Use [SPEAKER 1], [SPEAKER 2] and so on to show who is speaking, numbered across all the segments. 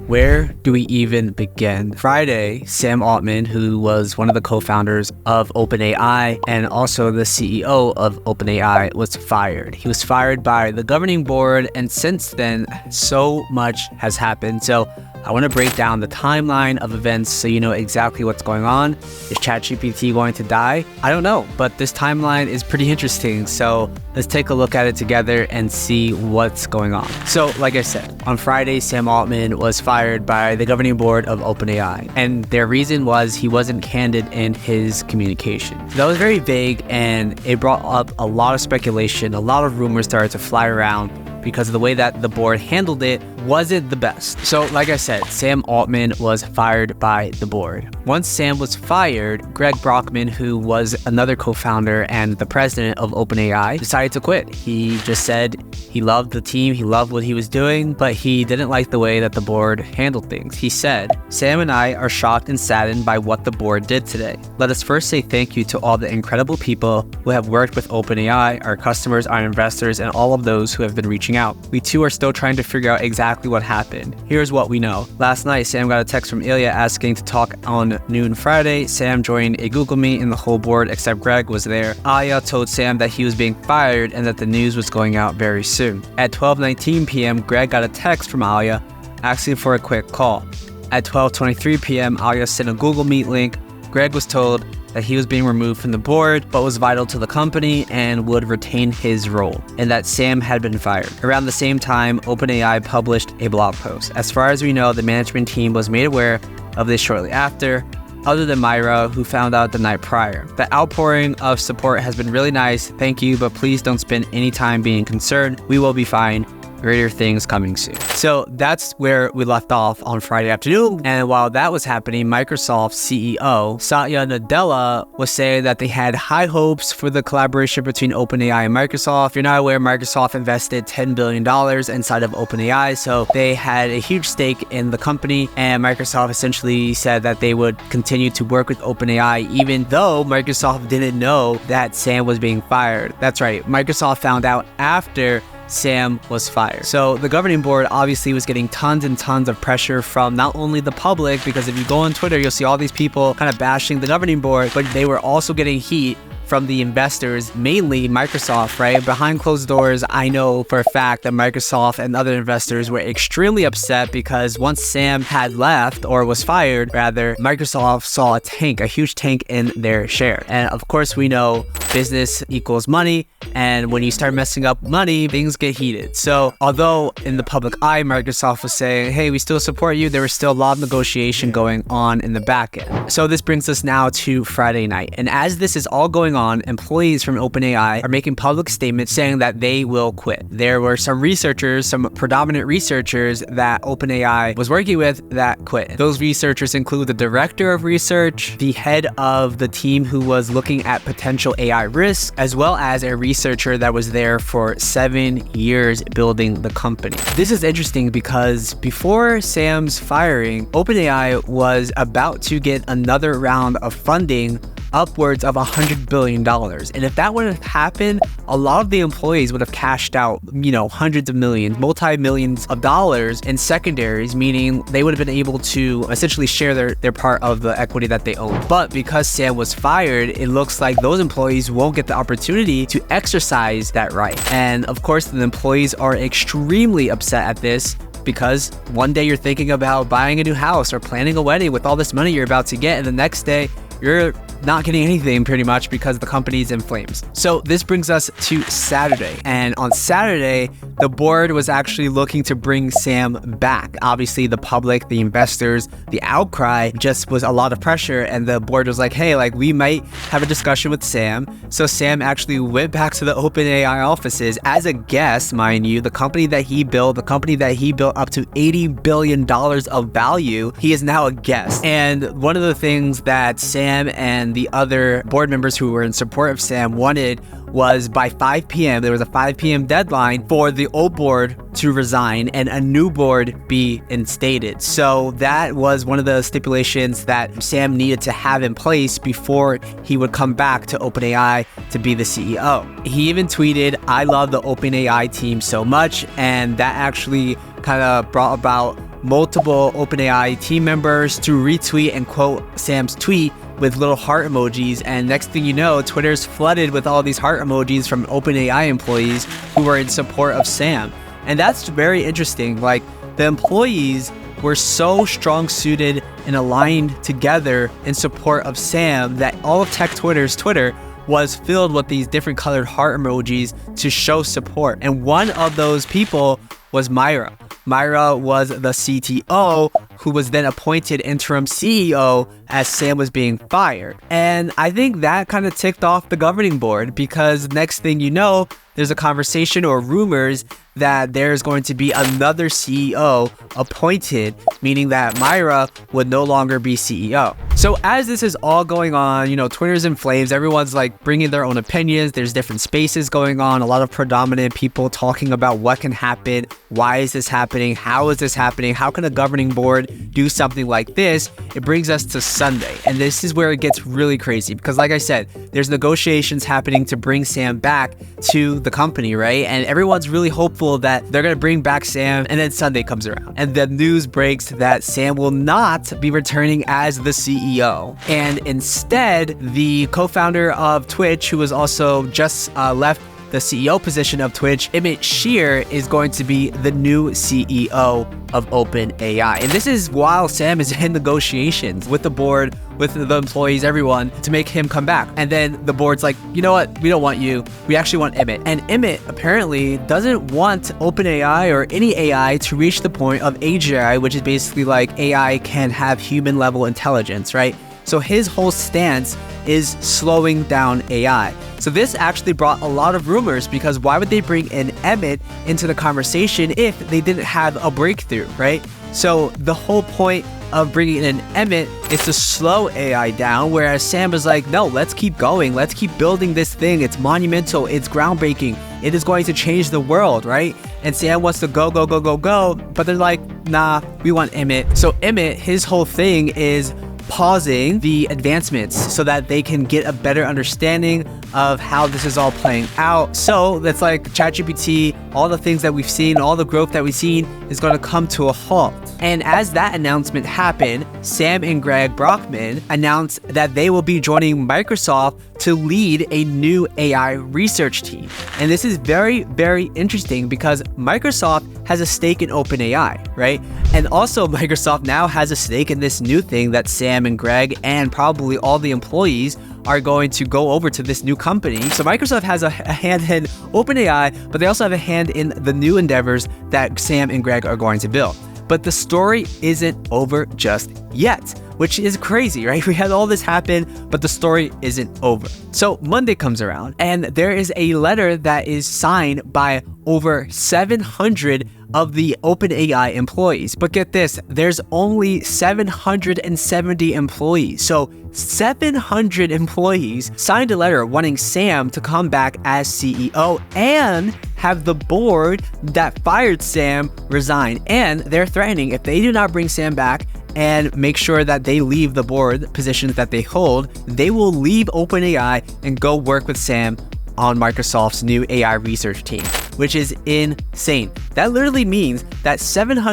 [SPEAKER 1] Where do we even begin? Friday, Sam Altman, who was one of the co-founders of OpenAI and also the CEO of OpenAI, was fired. He was fired by the governing board, and since then, so much has happened. So I want to break down the timeline of events so you know exactly what's going on. Is ChatGPT going to die? I don't know, but this timeline is pretty interesting. So let's take a look at it together and see what's going on. So like I said, on Friday, Sam Altman was fired by the governing board of OpenAI. And their reason was he wasn't candid in his communication. That was very vague, and it brought up a lot of speculation. A lot of rumors started to fly around because of the way that the board handled it wasn't the best. So like I said, Sam Altman was fired by the board. Once Sam was fired, Greg Brockman, who was another co-founder and the president of OpenAI, decided to quit. He just said he loved the team, he loved what he was doing, but he didn't like the way that the board handled things. He said, "Sam and I are shocked and saddened by what the board did today. Let us first say thank you to all the incredible people who have worked with OpenAI, our customers, our investors, and all of those who have been reaching out. We too are still trying to figure out exactly what happened. Here's what we know. Last night, Sam got a text from Ilya asking to talk on noon Friday. Sam joined a Google Meet and the whole board except Greg was there. Aya told Sam that he was being fired and that the news was going out very soon. At 12:19 p.m., Greg got a text from Aya asking for a quick call. At 12:23 p.m., Aya sent a Google Meet link. Greg was told that he was being removed from the board, but was vital to the company and would retain his role, and that Sam had been fired. Around the same time, OpenAI published a blog post. As far as we know, the management team was made aware of this shortly after, other than Myra, who found out the night prior. The outpouring of support has been really nice. Thank you, but please don't spend any time being concerned. We will be fine. Greater things coming soon." So that's where we left off on Friday afternoon. And while that was happening, Microsoft CEO Satya Nadella was saying that they had high hopes for the collaboration between OpenAI and Microsoft. If you're not aware, Microsoft invested $10 billion inside of OpenAI. So they had a huge stake in the company, and Microsoft essentially said that they would continue to work with OpenAI, even though Microsoft didn't know that Sam was being fired. That's right. Microsoft found out after Sam was fired. So the governing board obviously was getting tons and tons of pressure from not only the public, because if you go on Twitter, you'll see all these people kind of bashing the governing board, but they were also getting heat from the investors, mainly Microsoft, right? Behind closed doors, I know for a fact that Microsoft and other investors were extremely upset because once Sam had left, or was fired rather, Microsoft saw a huge tank in their share. And of course, we know business equals money, and when you start messing up money, things get heated. So although in the public eye, Microsoft was saying, hey, we still support you, there was still a lot of negotiation going on in the back end. So this brings us now to Friday night. And as this is all going on, employees from OpenAI are making public statements saying that they will quit. There were some researchers, some predominant researchers that OpenAI was working with that quit. Those researchers include the director of research, the head of the team who was looking at potential AI risks, as well as a researcher that was there for 7 years building the company. This is interesting because before Sam's firing, OpenAI was about to get another round of funding upwards of $100 billion. And if that would have happened, a lot of the employees would have cashed out, hundreds of millions, multi-millions of dollars in secondaries, meaning they would have been able to essentially share their part of the equity that they own. But because Sam was fired, it looks like those employees won't get the opportunity to exercise that right. And of course, the employees are extremely upset at this, because one day you're thinking about buying a new house or planning a wedding with all this money you're about to get, and the next day you're not getting anything pretty much because the company's in flames. So this brings us to Saturday. And on Saturday, the board was actually looking to bring Sam back. Obviously, the public, the investors, the outcry just was a lot of pressure. And the board was like, hey, we might have a discussion with Sam. So Sam actually went back to the OpenAI offices as a guest, mind you, the company that he built up to $80 billion of value. He is now a guest. And one of the things that Sam and the other board members who were in support of Sam wanted was by 5 p.m., there was a 5 p.m. deadline for the old board to resign and a new board be instated. So that was one of the stipulations that Sam needed to have in place before he would come back to OpenAI to be the CEO. He even tweeted, "I love the OpenAI team so much," and that actually kind of brought about multiple OpenAI team members to retweet and quote Sam's tweet with little heart emojis, and next thing you know, Twitter's flooded with all these heart emojis from OpenAI employees who were in support of Sam. And that's very interesting. Like, the employees were so strong-suited and aligned together in support of Sam that all of Tech Twitter's Twitter was filled with these different colored heart emojis to show support. And one of those people was Myra. Myra was the CTO who was then appointed interim CEO as Sam was being fired. And I think that kind of ticked off the governing board, because next thing you know, there's a conversation or rumors that there's going to be another CEO appointed, meaning that Myra would no longer be CEO. So as this is all going on, you know, Twitter's in flames. Everyone's like bringing their own opinions. There's different spaces going on. A lot of predominant people talking about what can happen. Why is this happening? How is this happening? How can a governing board do something like this? It brings us to Sunday. And this is where it gets really crazy, because like I said, there's negotiations happening to bring Sam back to the company, right? And everyone's really hopeful that they're going to bring back Sam, and then Sunday comes around and the news breaks that Sam will not be returning as the CEO. And instead, the co-founder of Twitch, who was also just left the CEO position of Twitch, Emmett Shear, is going to be the new CEO of OpenAI. And this is while Sam is in negotiations with the board, with the employees, everyone, to make him come back. And then the board's like, you know what? We don't want you. We actually want Emmett. And Emmett apparently doesn't want OpenAI or any AI to reach the point of AGI, which is basically like AI can have human level intelligence, right? So his whole stance is slowing down AI. So this actually brought a lot of rumors, because why would they bring in Emmett into the conversation if they didn't have a breakthrough, right? So the whole point of bringing in Emmett is to slow AI down, whereas Sam was like, no, let's keep going. Let's keep building this thing. It's monumental. It's groundbreaking. It is going to change the world, right? And Sam wants to go, but they're like, nah, we want Emmett. So Emmett, his whole thing is pausing the advancements so that they can get a better understanding of how this is all playing out. So that's like ChatGPT, all the things that we've seen, all the growth that we've seen is going to come to a halt. And as that announcement happened, Sam and Greg Brockman announced that they will be joining Microsoft to lead a new AI research team. And this is very, very interesting, because Microsoft has a stake in OpenAI, right? And also Microsoft now has a stake in this new thing that Sam and Greg and probably all the employees are going to go over to this new company. So Microsoft has a hand in OpenAI, but they also have a hand in the new endeavors that Sam and Greg are going to build. But the story isn't over just yet, which is crazy, right? We had all this happen, but the story isn't over. So Monday comes around, and there is a letter that is signed by over 700 of the OpenAI employees. But get this, there's only 770 employees. So 700 employees signed a letter wanting Sam to come back as CEO and have the board that fired Sam resign. And they're threatening, if they do not bring Sam back and make sure that they leave the board positions that they hold, they will leave OpenAI and go work with Sam on Microsoft's new AI research team, which is insane. That literally means that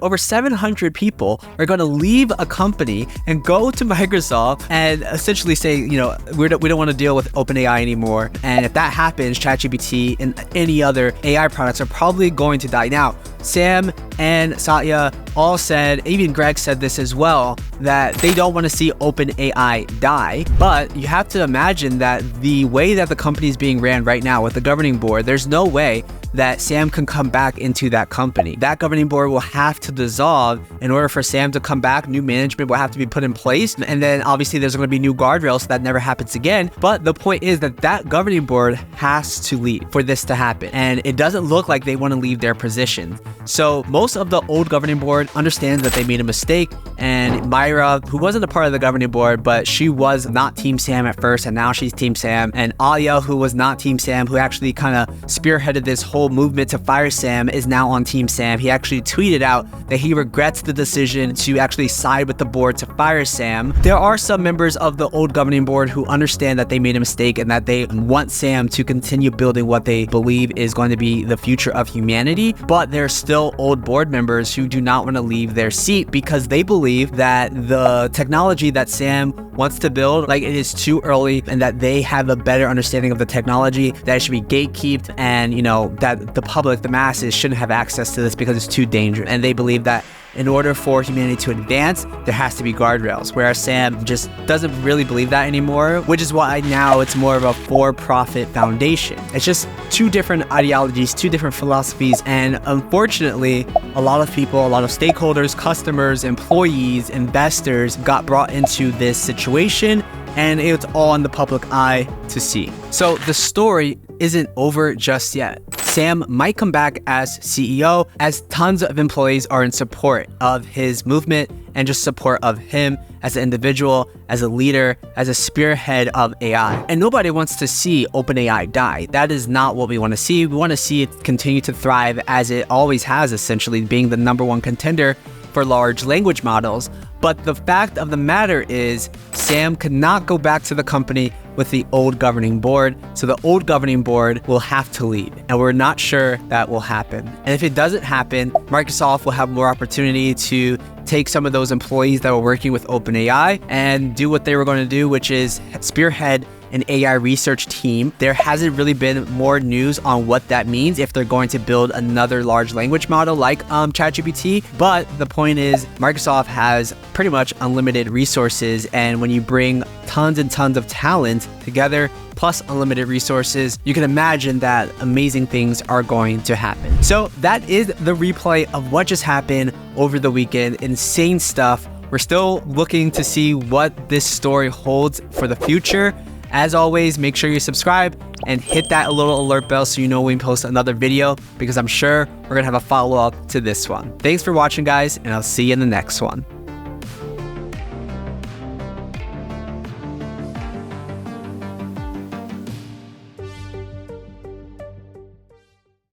[SPEAKER 1] over 700 people are going to leave a company and go to Microsoft and essentially say, you know, we don't want to deal with OpenAI anymore. And if that happens, ChatGPT and any other AI products are probably going to die. Now, Sam and Satya all said, even Greg said this as well, that they don't want to see OpenAI die. But you have to imagine that the way that the company is being ran right now with the governing board, there's no way that Sam can come back into that company. That governing board will have to dissolve in order for Sam to come back. New management will have to be put in place. And then obviously there's going to be new guardrails so that never happens again. But the point is that that governing board has to leave for this to happen. And it doesn't look like they want to leave their position. So most of the old governing board understands that they made a mistake. And Myra, who wasn't a part of the governing board, but she was not Team Sam at first, and now she's Team Sam. And Alia, who was not Team Sam, who actually kind of spearheaded this whole whole movement to fire Sam is now on Team Sam. He actually tweeted out that he regrets the decision to actually side with the board to fire Sam. There are some members of the old governing board who understand that they made a mistake and that they want Sam to continue building what they believe is going to be the future of humanity, but there are still old board members who do not want to leave their seat because they believe that the technology that Sam wants to build, like, it is too early and that they have a better understanding of the technology, that it should be gatekept, and, you know, that the public, the masses, shouldn't have access to this because it's too dangerous. And they believe that in order for humanity to advance, there has to be guardrails, whereas Sam just doesn't really believe that anymore, which is why now it's more of a for-profit foundation. It's just two different ideologies, two different philosophies, and unfortunately, a lot of people, a lot of stakeholders, customers, employees, investors got brought into this situation, and it's all in the public eye to see. So the story isn't over just yet. Sam might come back as CEO, as tons of employees are in support of his movement and just support of him as an individual, as a leader, as a spearhead of AI. And nobody wants to see OpenAI die. That is not what we want to see. We want to see it continue to thrive as it always has, essentially being the #1 contender for large language models. But the fact of the matter is, Sam could not go back to the company with the old governing board, so the old governing board will have to leave, and we're not sure that will happen. And if it doesn't happen, Microsoft will have more opportunity to take some of those employees that were working with OpenAI and do what they were going to do, which is spearhead an AI research team. There hasn't really been more news on what that means, if they're going to build another large language model like ChatGPT. But the point is, Microsoft has pretty much unlimited resources, and when you bring tons and tons of talent together, plus unlimited resources, you can imagine that amazing things are going to happen. So that is the replay of what just happened over the weekend. Insane stuff. We're still looking to see what this story holds for the future. As always, make sure you subscribe and hit that little alert bell so you know when we post another video, because I'm sure we're gonna have a follow-up to this one. Thanks for watching, guys, and I'll see you in the next one.